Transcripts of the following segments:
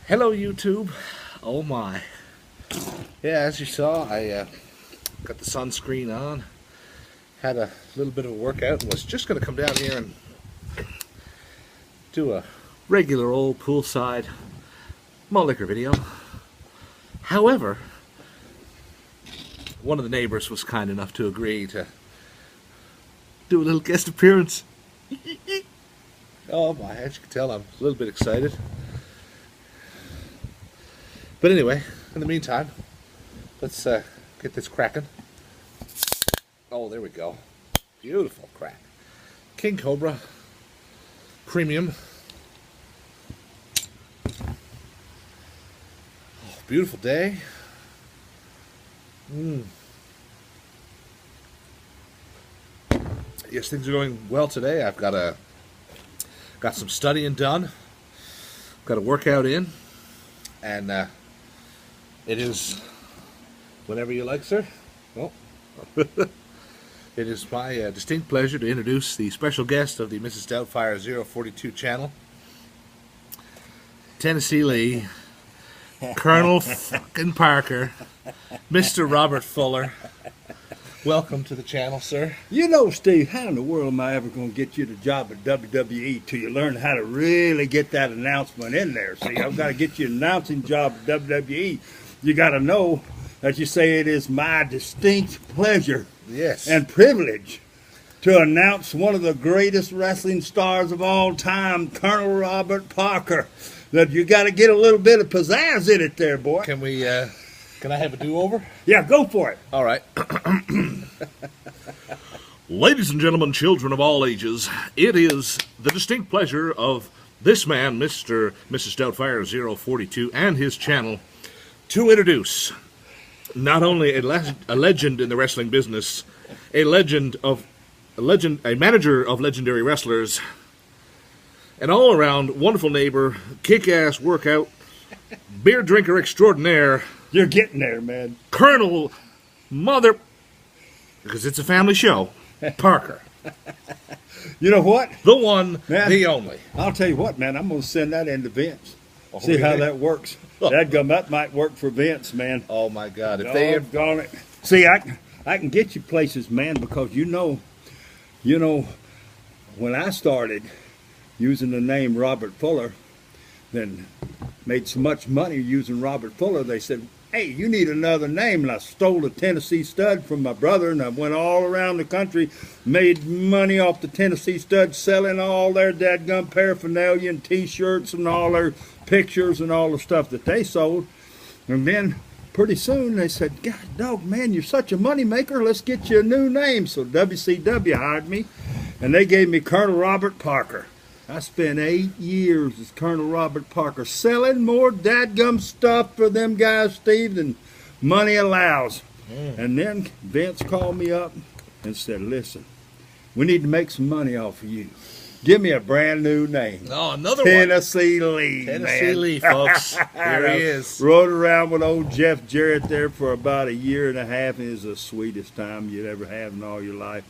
Hello YouTube. Oh my. Yeah, as you saw, I got the sunscreen on, had a little bit of a workout, and was just going to come down here and do a regular old poolside malt liquor video. However, one of the neighbors was kind enough to agree to do a little guest appearance. Oh my, as you can tell, I'm a little bit excited. But anyway, in the meantime, let's get this cracking. Oh, there we go. Beautiful crack. King Cobra Premium. Oh, beautiful day. Yes, things are going well today. I've got some studying done. Got a workout in, and it is whenever you like, sir. Well, it is my distinct pleasure to introduce the special guest of the Mrs. Doubtfire 042 channel, Tennessee Lee, Colonel fucking Parker, Mr. Robert Fuller. Welcome to the channel, sir. You know, Steve, how in the world am I ever going to get you the job at WWE till you learn how to really get that announcement in there? See, I've got to get you an announcing job at WWE. You got to know that you say it is my distinct pleasure and privilege to announce one of the greatest wrestling stars of all time, Colonel Robert Parker. That you got to get a little bit of pizzazz in it there, boy. Can we, can I have a do-over? Yeah, go for it. All right. Ladies and gentlemen, children of all ages, it is the distinct pleasure of this man, Mr. Mrs. Doubtfire 042, and his channel, to introduce not only a legend in the wrestling business, a manager of legendary wrestlers, an all-around wonderful neighbor, kick-ass workout, beer drinker extraordinaire. You're getting there, man. Colonel Mother, because it's a family show, Parker. You know what? The one, man, the only. I'll tell you what, man. I'm going to send that into Vince. Oh, see how really? that works. That might work for Vince, man. Oh my God! If they have gone it. See, I can get you places, man, because you know, when I started using the name Robert Fuller, then made so much money using Robert Fuller, they said, hey, you need another name. And I stole a Tennessee Stud from my brother, and I went all around the country, made money off the Tennessee Stud, selling all their dadgum paraphernalia and T-shirts and all their pictures and all the stuff that they sold. And then pretty soon they said, God dog, man, you're such a money maker. Let's get you a new name. So WCW hired me, and they gave me Colonel Robert Parker. I spent 8 years as Colonel Robert Parker selling more dadgum stuff for them guys, Steve, than money allows. And then Vince called me up and said, listen, we need to make some money off of you. Give me a brand new name. Oh, another Tennessee Lee, Tennessee man. Lee, folks. There he is. Rode around with old Jeff Jarrett there for about a year and a half. It was the sweetest time you'd ever have in all your life.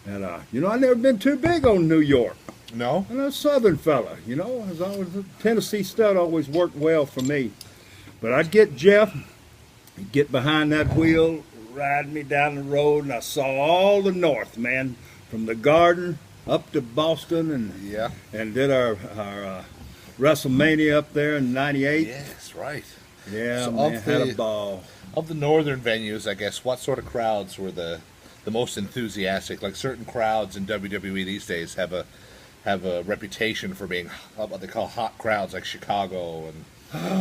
And, I've never been too big on New York. No? I'm a Southern fella, as always, the Tennessee Stud always worked well for me. But I'd get Jeff, he'd get behind that wheel, ride me down the road, and I saw all the North, man, from the Garden up to Boston, and did our WrestleMania up there in '98. Yes, right. Yeah, so man, had a ball. Of the northern venues, I guess, what sort of crowds were the most enthusiastic? Like certain crowds in WWE these days have a reputation for being what they call hot crowds, like Chicago and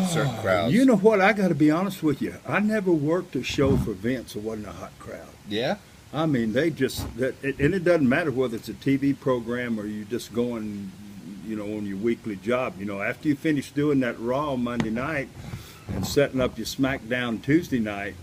certain crowds. You know what? I got to be honest with you. I never worked a show for Vince that wasn't a hot crowd. Yeah? I mean, and it doesn't matter whether it's a TV program or you just going, on your weekly job. After you finish doing that Raw Monday night and setting up your SmackDown Tuesday night,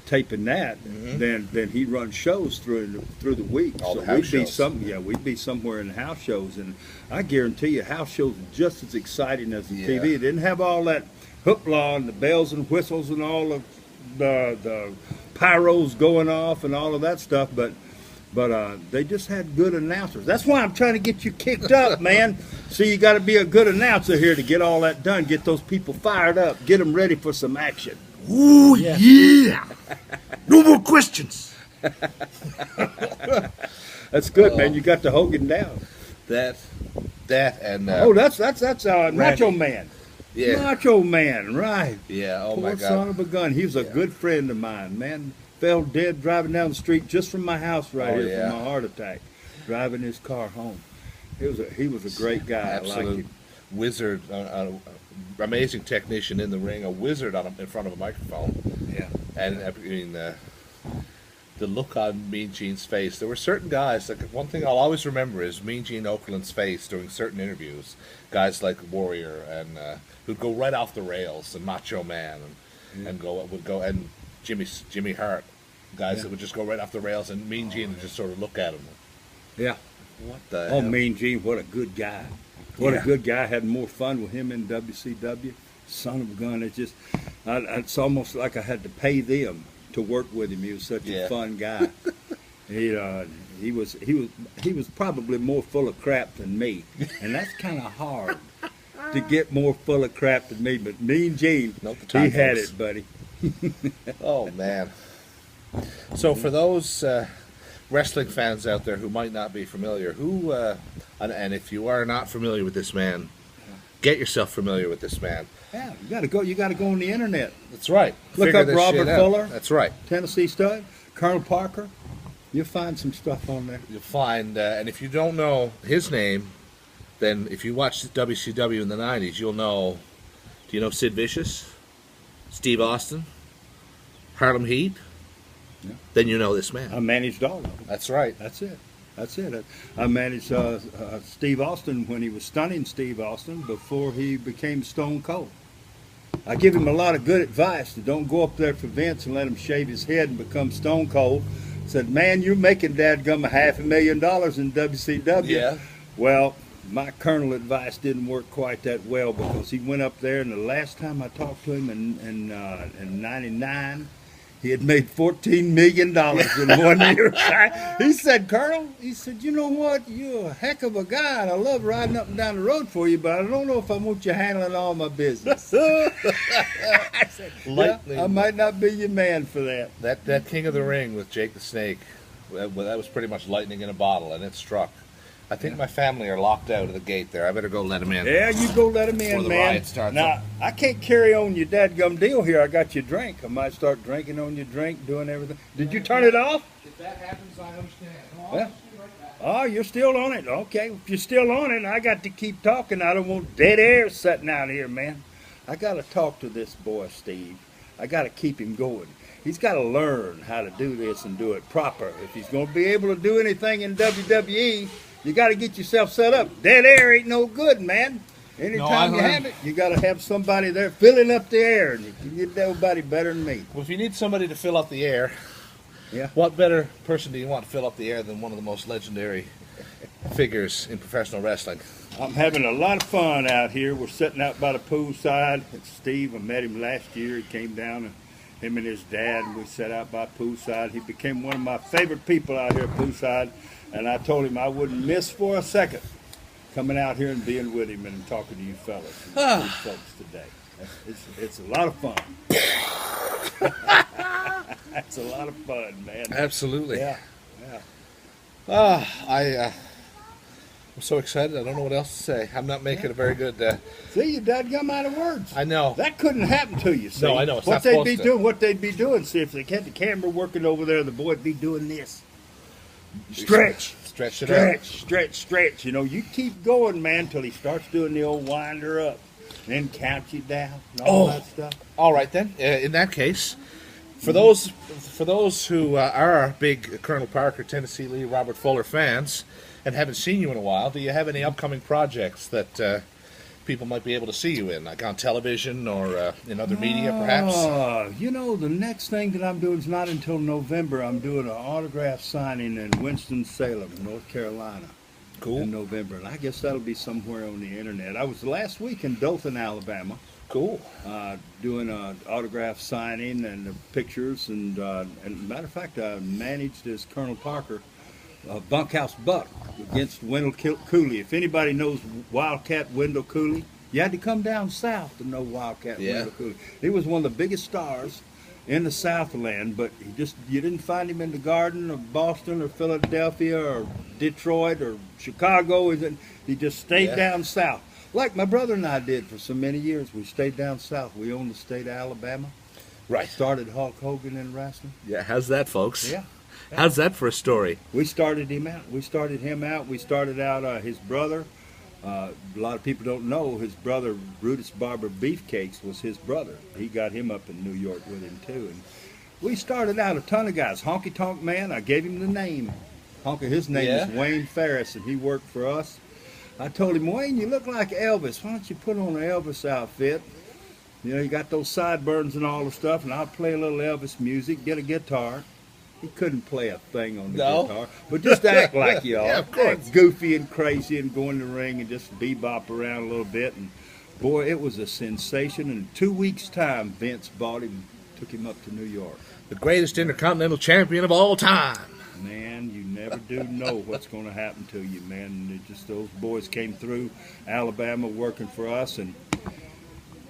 taping that, then he runs shows through the week. All so the house shows. We'd be somewhere in house shows, and I guarantee you, house shows are just as exciting as the TV. It didn't have all that hoopla and the bells and whistles and all of the pyros going off and all of that stuff, but But they just had good announcers. That's why I'm trying to get you kicked up, man. See, you got to be a good announcer here to get all that done, get those people fired up, get them ready for some action. Ooh, yeah. No more questions. That's good, man. You got the Hogan down. That and That's Macho Man. Yeah. Macho Man, right. Yeah, oh Poor my God. son of a gun. He was a good friend of mine, man. Fell dead driving down the street just from my house right here yeah. from a heart attack, driving his car home. He was a great guy. Absolute I like him. wizard, amazing technician in the ring, a wizard in front of a microphone. Yeah. And I mean, the look on Mean Gene's face. There were certain guys. Like one thing I'll always remember is Mean Gene Okerlund's face during certain interviews. Guys like Warrior and who'd go right off the rails, and Macho Man, and would go and Jimmy Hart, guys that would just go right off the rails, and Mean Gene would just sort of look at him. Yeah. What the? Oh, hell? Mean Gene, what a good guy. What a good guy. Had more fun with him in WCW. Son of a gun. It's almost like I had to pay them to work with him. He was such a fun guy. He was probably more full of crap than me, and that's kind of hard to get more full of crap than me. But Mean Gene, he had it, buddy. Oh man! So for those wrestling fans out there who might not be familiar, and if you are not familiar with this man, get yourself familiar with this man. Yeah, you got to go on the internet. That's right. Look up Robert Fuller. That's right. Tennessee Stud, Colonel Parker. You'll find some stuff on there. You'll find, and if you don't know his name, then if you watch WCW in the 90s, you'll know. Do you know Sid Vicious, Steve Austin, Harlem Heat? Yeah. Then you know this man. I managed all of them. That's right. That's it. I managed Steve Austin when he was Stunning Steve Austin before he became Stone Cold. I give him a lot of good advice to don't go up there for Vince and let him shave his head and become Stone Cold. Said, man, you're making dadgum $500,000 in WCW. Yeah. Well, my Colonel advice didn't work quite that well because he went up there, and the last time I talked to him in '99, he had made $14 million in 1 year. He said, Colonel, he said, you know what? You're a heck of a guy, and I love riding up and down the road for you, but I don't know if I want you handling all my business. I said, I might not be your man for that. That King of the Ring with Jake the Snake, that was pretty much lightning in a bottle, and it struck. I think my family are locked out of the gate there. I better go let them in. Yeah, you go let them in, before the man. riot starts. Now, I can't carry on your dadgum deal here. I got your drink. I might start drinking on your drink, doing everything. Did you turn it off? If that happens, I understand. Yeah. Oh, you're still on it. Okay, if you're still on it, I got to keep talking. I don't want dead air sitting out here, man. I got to talk to this boy, Steve. I got to keep him going. He's got to learn how to do this and do it proper. If he's going to be able to do anything in WWE, you got to get yourself set up. Dead air ain't no good, man. Anytime you have it, you got to have somebody there filling up the air. And you can get nobody better than me. Well, if you need somebody to fill up the air, what better person do you want to fill up the air than one of the most legendary figures in professional wrestling? I'm having a lot of fun out here. We're sitting out by the poolside. It's Steve. I met him last year. He came down, and him and his dad, we sat out by poolside. He became one of my favorite people out here at poolside, and I told him I wouldn't miss for a second coming out here and being with him and talking to you fellas and these folks today. It's a lot of fun. It's a lot of fun, man. Absolutely. Yeah. I'm so excited. I don't know what else to say. I'm not making a very good. See, your dad come out of words. I know. That couldn't happen to you. See? No, I know. It's what not they'd supposed be to. doing. What they'd be doing. See, if they had the camera working over there, the boy'd be doing this. Stretch. Stretch it out. Stretch. You know, you keep going, man, till he starts doing the old winder up, then count you down and all that stuff. All right then. In that case, for those who are big Colonel Parker, Tennessee Lee, Robert Fuller fans, and haven't seen you in a while, do you have any upcoming projects that people might be able to see you in, like on television or in other media, perhaps? You know, the next thing that I'm doing is not until November. I'm doing an autograph signing in Winston-Salem, North Carolina. Cool. In November, and I guess that'll be somewhere on the internet. I was last week in Dothan, Alabama. Cool. Doing an autograph signing and pictures, and matter of fact, I managed as Colonel Parker bunkhouse buck against Wendell Cooley. If anybody knows Wildcat Wendell Cooley, you had to come down south to know Wildcat Wendell Cooley. He was one of the biggest stars in the Southland, but you didn't find him in the Garden of Boston or Philadelphia or Detroit or Chicago. He just stayed down south, like my brother and I did for so many years. We stayed down south. We owned the state of Alabama. Right. Started Hulk Hogan in wrestling. Yeah, how's that, folks? Yeah. How's that for a story? We started him out. We started out his brother. A lot of people don't know his brother, Brutus Barber Beefcakes, was his brother. He got him up in New York with him, too. And we started out a ton of guys. Honky Tonk Man, I gave him the name. His name is Wayne Ferris, and he worked for us. I told him, Wayne, you look like Elvis. Why don't you put on an Elvis outfit? You know, you got those sideburns and all the stuff, and I'll play a little Elvis music, get a guitar. He couldn't play a thing on the guitar, but just act like you are. Yeah, of course. Act goofy and crazy and go in the ring and just bebop around a little bit. And boy, it was a sensation. In 2 weeks' time, Vince bought him, took him up to New York. The greatest intercontinental champion of all time. Man, you never do know what's going to happen to you, man. And those boys came through Alabama working for us, and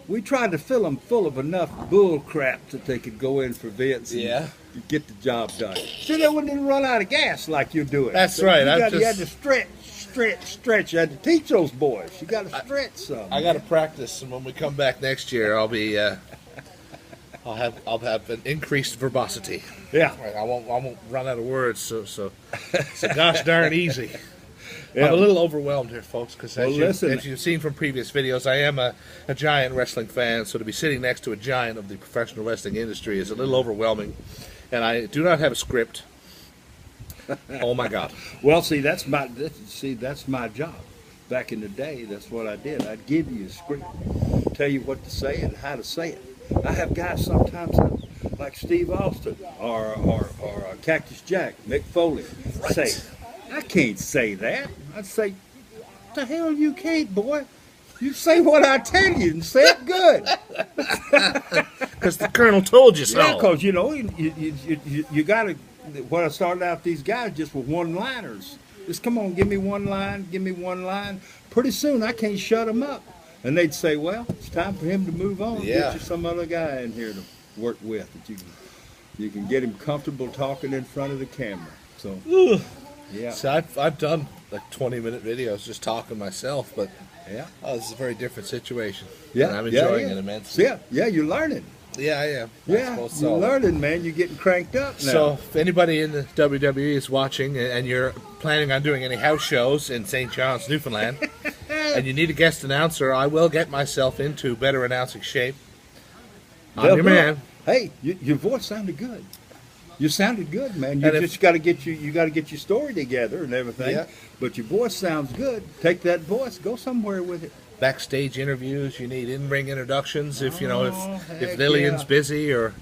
we tried to fill them full of enough bull crap that they could go in for Vince and get the job done. So they wouldn't run out of gas like you're doing. That's so right. You had to stretch. You had to teach those boys. You got to stretch some. I got to practice, and when we come back next year, I'll have an increased verbosity. Yeah. Right, I won't run out of words. So gosh darn easy. Yeah. I'm a little overwhelmed here, folks, because as you've seen from previous videos, I am a giant wrestling fan, so to be sitting next to a giant of the professional wrestling industry is a little overwhelming, and I do not have a script. Oh, my God. Well, that's my job. Back in the day, that's what I did. I'd give you a script, tell you what to say and how to say it. I have guys sometimes like Steve Austin or Cactus Jack, Mick Foley, say, I can't say that. I'd say, the hell you can't, boy. You say what I tell you and say it good. Because the Colonel told you so. Yeah, because, you know, you got to, when I started out these guys just with one-liners. Just come on, give me one line. Pretty soon I can't shut them up. And they'd say, well, it's time for him to move on. Yeah. Get you some other guy in here to work with that you can get him comfortable talking in front of the camera. So, yeah. So I've done like 20-minute videos just talking myself, but this is a very different situation. Yeah, and I'm enjoying it immensely. Yeah, you're learning. Yeah, I am. Yeah, you're learning, man. You're getting cranked up now. So if anybody in the WWE is watching and you're planning on doing any house shows in St. John's, Newfoundland, and you need a guest announcer, I will get myself into better announcing shape. I'm your man. Hey, your voice sounded good. You sounded good, man. You just got to get your story together and everything. Yeah. But your voice sounds good. Take that voice, go somewhere with it. Backstage interviews, you need in-ring introductions. If Lillian's busy or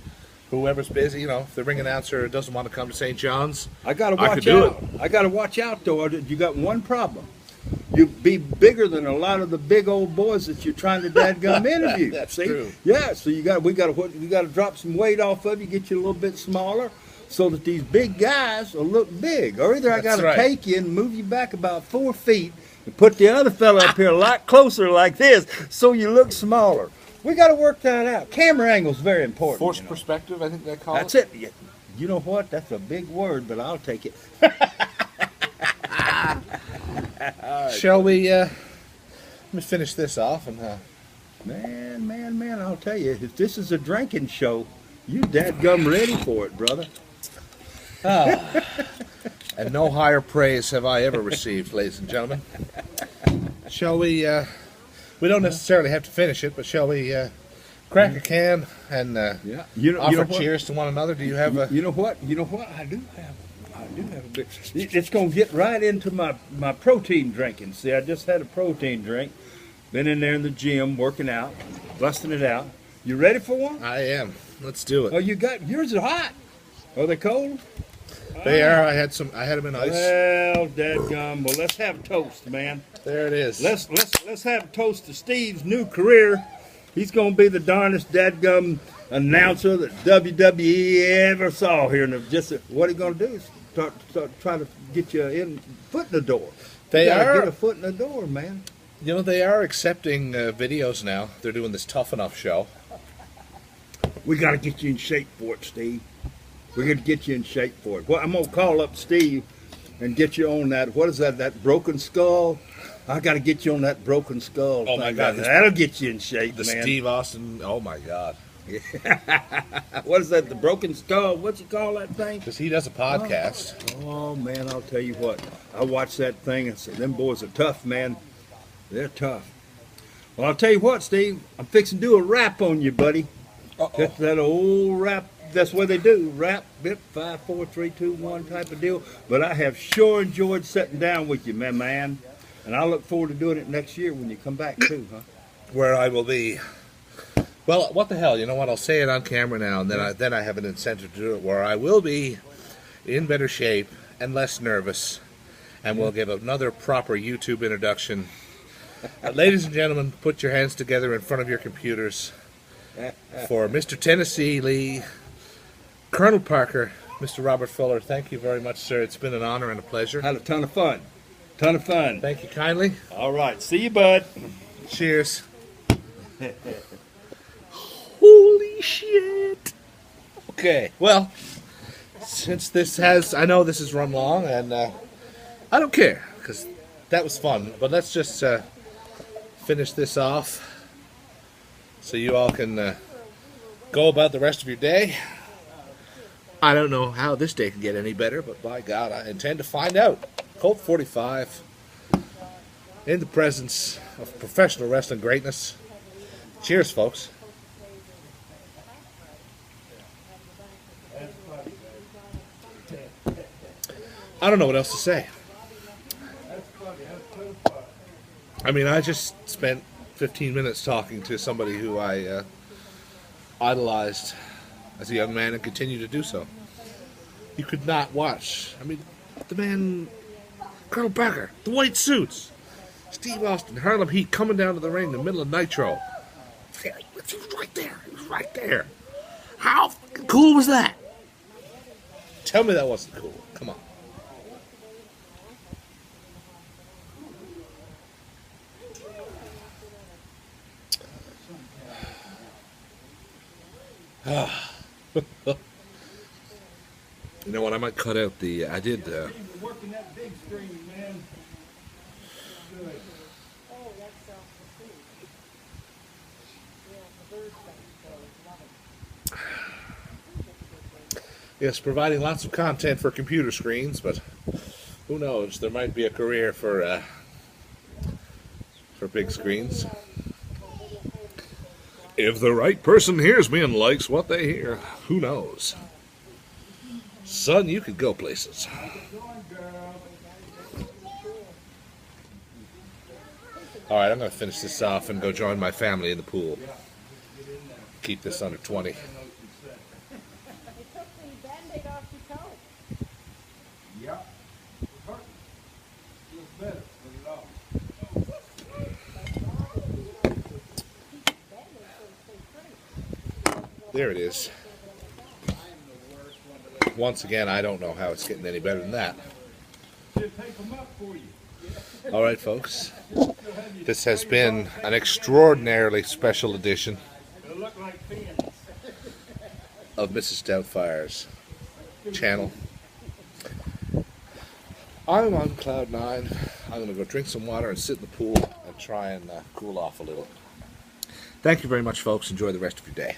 whoever's busy, if the ring announcer doesn't want to come to St. John's, I got to watch out. I got to watch out though. You got one problem. You be bigger than a lot of the big old boys that you're trying to dadgum interview. That's See? true. Yeah, so we got to drop some weight off of you, get you a little bit smaller, so that these big guys will look big. Or either I got to take you and move you back about 4 feet and put the other fella up here a lot closer like this, so you look smaller. We got to work that out. Camera angle is very important. Forced perspective, I think they call it. That's it. You know what? That's a big word, but I'll take it. Shall we? Let me finish this off and. Man, I'll tell you, if this is a drinking show, you dadgum ready for it, brother. And no higher praise have I ever received, ladies and gentlemen. Shall we? We don't necessarily have to finish it, but shall we crack a can and offer cheers to one another? Do you have a? You know what? I do have a bit. It's going to get right into my protein drinking. See, I just had a protein drink. Been in there in the gym working out, busting it out. You ready for one? I am. Let's do it. Oh, yours are hot. Are they cold? They are. I had them in ice. Well, dadgum. Well, let's have a toast, man. There it is. Let's have a toast to Steve's new career. He's going to be the darndest dadgum announcer that WWE ever saw here. And what he's going to do is try to get you foot in the door. They you gotta are. get a foot in the door, man. You know, they are accepting videos now. They're doing this Tough Enough show. We got to get you in shape for it, Steve. We're going to get you in shape for it. Well, I'm going to call up Steve and get you on that. What is that? That broken skull? I got to get you on that broken skull. Oh, my God. That'll get you in shape, The man. Steve Austin. Oh, my God. What is that? The broken skull? What you call that thing? Because he does a podcast. Oh, man, I'll tell you what. I watched that thing and said, them boys are tough, man. They're tough. Well, I'll tell you what, Steve. I'm fixing to do a rap on you, buddy. That's that old rap. That's what they do. Rap, bit, 5, 4, 3, 2, 1 type of deal. But I have sure enjoyed sitting down with you, man. And I look forward to doing it next year when you come back, too, huh? Where I will be. Well, what the hell? You know what? I'll say it on camera now, and then I have an incentive to do it, where I will be in better shape and less nervous, and we'll give another proper YouTube introduction. Ladies and gentlemen, put your hands together in front of your computers for Mr. Tennessee Lee, Colonel Parker, Mr. Robert Fuller. Thank you very much, sir. It's been an honor and a pleasure. Had a ton of fun. Thank you kindly. All right. See you, bud. Cheers. Holy shit. Okay, well, since this has, I know this has run long, and I don't care, because that was fun. But let's just finish this off so you all can go about the rest of your day. I don't know how this day can get any better, but by God, I intend to find out. Colt 45, in the presence of professional wrestling greatness. Cheers, folks. I don't know what else to say. I mean, I just spent 15 minutes talking to somebody who I idolized as a young man and continue to do so. You could not watch. I mean, the man, Colonel Parker, the white suits, Steve Austin, Harlem Heat coming down to the ring in the middle of Nitro. He was right there. He was right there. How fucking cool was that? Tell me that wasn't cool. Come on. You know what? I might cut out the. I did. Working that big screen, man. Good. Oh, that's Yes, providing lots of content for computer screens, but who knows? There might be a career for big screens. If the right person hears me and likes what they hear, who knows? Son, you could go places. All right, I'm going to finish this off and go join my family in the pool. Keep this under 20. They took the Band-Aid off your toe. Yeah. It hurt. Feels better. Put it off. There it is. Once again, I don't know how it's getting any better than that. Should take them up for you. All right, folks. This has been an extraordinarily special edition It'll look like fins. of Mrs. Doubtfire's channel. I'm on cloud 9. I'm going to go drink some water and sit in the pool and try and cool off a little. Thank you very much, folks. Enjoy the rest of your day.